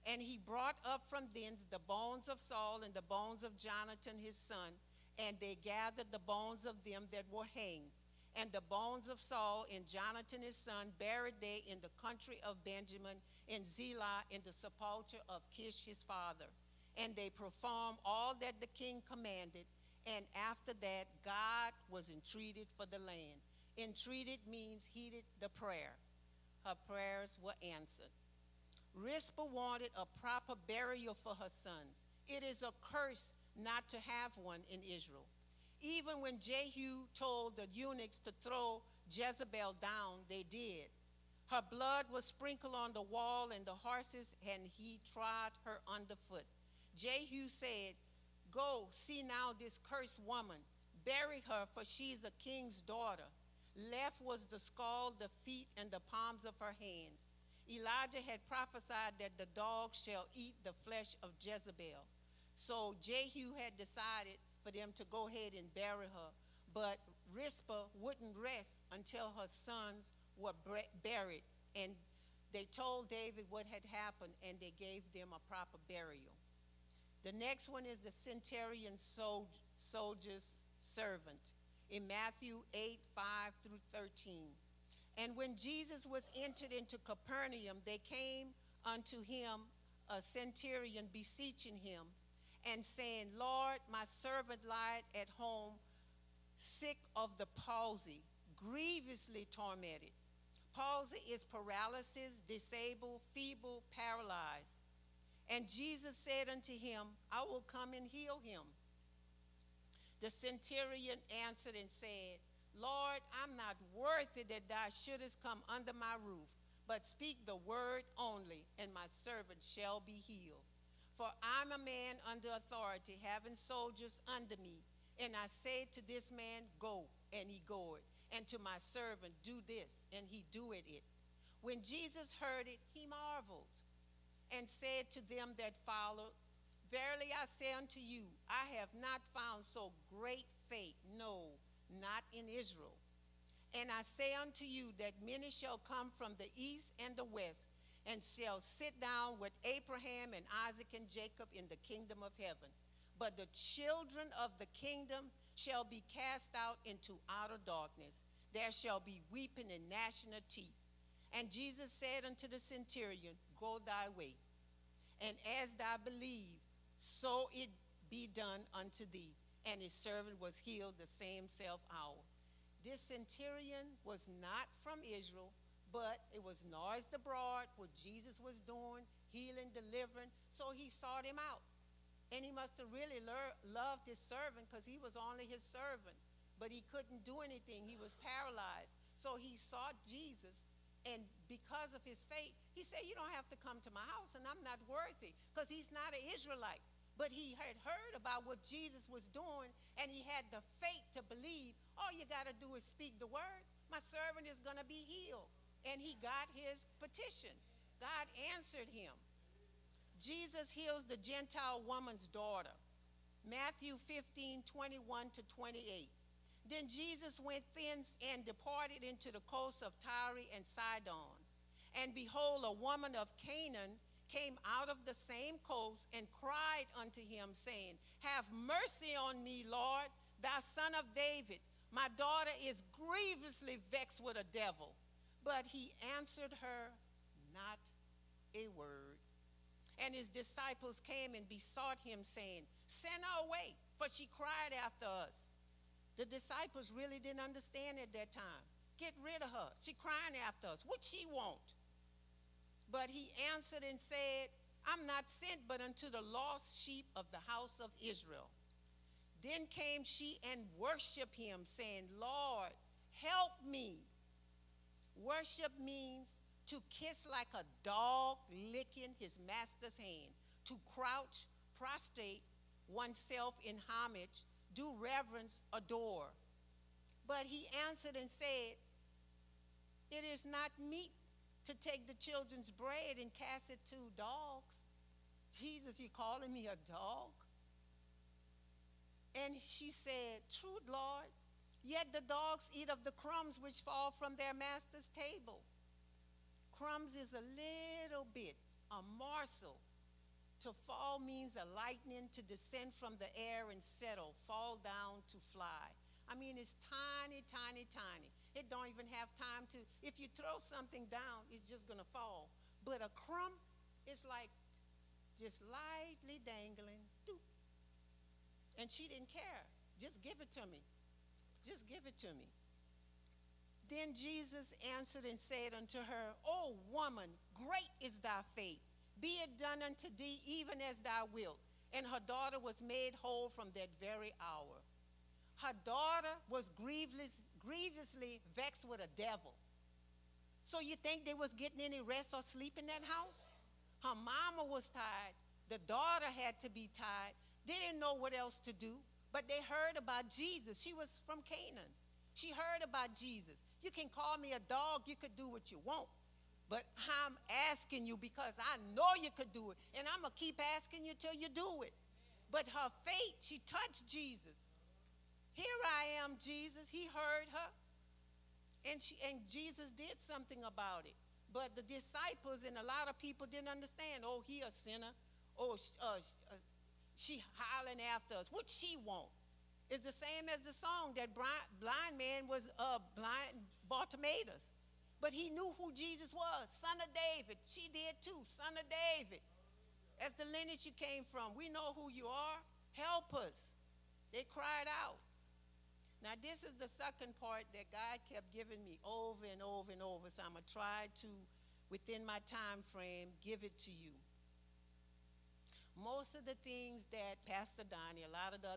And he brought up from thence the bones of Saul and the bones of Jonathan his son, and they gathered the bones of them that were hanged. And the bones of Saul and Jonathan his son buried they in the country of Benjamin in Zelah in the sepulchre of Kish his father. And they performed all that the king commanded. And after that, God was entreated for the land. Entreated means heeded the prayer. Her prayers were answered. Rizpah wanted a proper burial for her sons. It is a curse not to have one in Israel. Even when Jehu told the eunuchs to throw Jezebel down, they did. Her blood was sprinkled on the wall and the horses, and he trod her underfoot. Jehu said, "Go, see now this cursed woman. Bury her, for she is a king's daughter." Left was the skull, the feet, and the palms of her hands. Elijah had prophesied that the dogs shall eat the flesh of Jezebel. So Jehu had decided for them to go ahead and bury her, but Rizpah wouldn't rest until her sons were buried, and they told David what had happened, and they gave them a proper burial. The next one is the centurion soldier's servant in Matthew 8:5-13. And when Jesus was entered into Capernaum, they came unto him a centurion beseeching him, and saying, "Lord, my servant lieth at home, sick of the palsy, grievously tormented." Palsy is paralysis, disabled, feeble, paralyzed. And Jesus said unto him, "I will come and heal him." The centurion answered and said, "Lord, I'm not worthy that thou shouldest come under my roof, but speak the word only, and my servant shall be healed. For I'm a man under authority, having soldiers under me. And I say to this man, Go, and he goeth, and to my servant, Do this, and he doeth it." When Jesus heard it, he marveled, and said to them that followed, "Verily I say unto you, I have not found so great faith, no, not in Israel. And I say unto you that many shall come from the east and the west, and shall sit down with Abraham and Isaac and Jacob in the kingdom of heaven. But the children of the kingdom shall be cast out into outer darkness. There shall be weeping and gnashing of teeth." And Jesus said unto the centurion, "Go thy way, and as thou believe, so it be done unto thee." And his servant was healed the same self hour. This centurion was not from Israel, but it was noised abroad what Jesus was doing, healing, delivering. So he sought him out. And he must have really loved his servant, because he was only his servant. But he couldn't do anything. He was paralyzed. So he sought Jesus. And because of his faith, he said, "You don't have to come to my house, and I'm not worthy," because he's not an Israelite. But he had heard about what Jesus was doing, and he had the faith to believe, all you got to do is speak the word. My servant is going to be healed. And he got his petition. God answered him. Jesus heals the Gentile woman's daughter. Matthew 15:21-28. Then Jesus went thence and departed into the coast of Tyre and Sidon. And behold, a woman of Canaan came out of the same coast and cried unto him, saying, "Have mercy on me, Lord, thou son of David. My daughter is grievously vexed with a devil." But he answered her not a word. And his disciples came and besought him, saying, "Send her away, for she cried after us." The disciples really didn't understand at that time. Get rid of her. She crying after us. What she want? But he answered and said, "I'm not sent but unto the lost sheep of the house of Israel." Then came she and worshiped him, saying, "Lord, help me." Worship means to kiss like a dog licking his master's hand, to crouch, prostrate oneself in homage, do reverence, adore. But he answered and said, "It is not meet to take the children's bread and cast it to dogs." Jesus, you calling me a dog? And she said, "True, Lord, yet the dogs eat of the crumbs which fall from their master's table." Crumbs is a little bit, a morsel To fall means a lightning to descend from the air and settle, fall down to fly. I mean, it's tiny, tiny, tiny. It don't even have time to, if you throw something down, it's just going to fall. But a crumb is like just lightly dangling. Doop. And she didn't care. Just give it to me. Just give it to me. Then Jesus answered and said unto her, O woman, great is thy faith. Be it done unto thee even as thou wilt. And her daughter was made whole from that very hour. Her daughter was grievously vexed with a devil. So you think they was getting any rest or sleep in that house? Her mama was tired. The daughter had to be tired. They didn't know what else to do, but they heard about Jesus. She was from Canaan. She heard about Jesus. You can call me a dog. You could do what you want. But I'm asking you because I know you could do it. And I'm going to keep asking you till you do it. But her faith, she touched Jesus. Here I am, Jesus. He heard her. And Jesus did something about it. But the disciples and a lot of people didn't understand. Oh, he a sinner. Oh, she hollering after us. What she want? It's the same as the song that blind man was blind Bartimaeus. But he knew who Jesus was, son of David. She did too, son of David. That's the lineage you came from. We know who you are. Help us. They cried out. Now, this is the second part that God kept giving me over and over and over. So I'm going to try to, within my time frame, give it to you. Most of the things that Pastor Donnie, a lot of the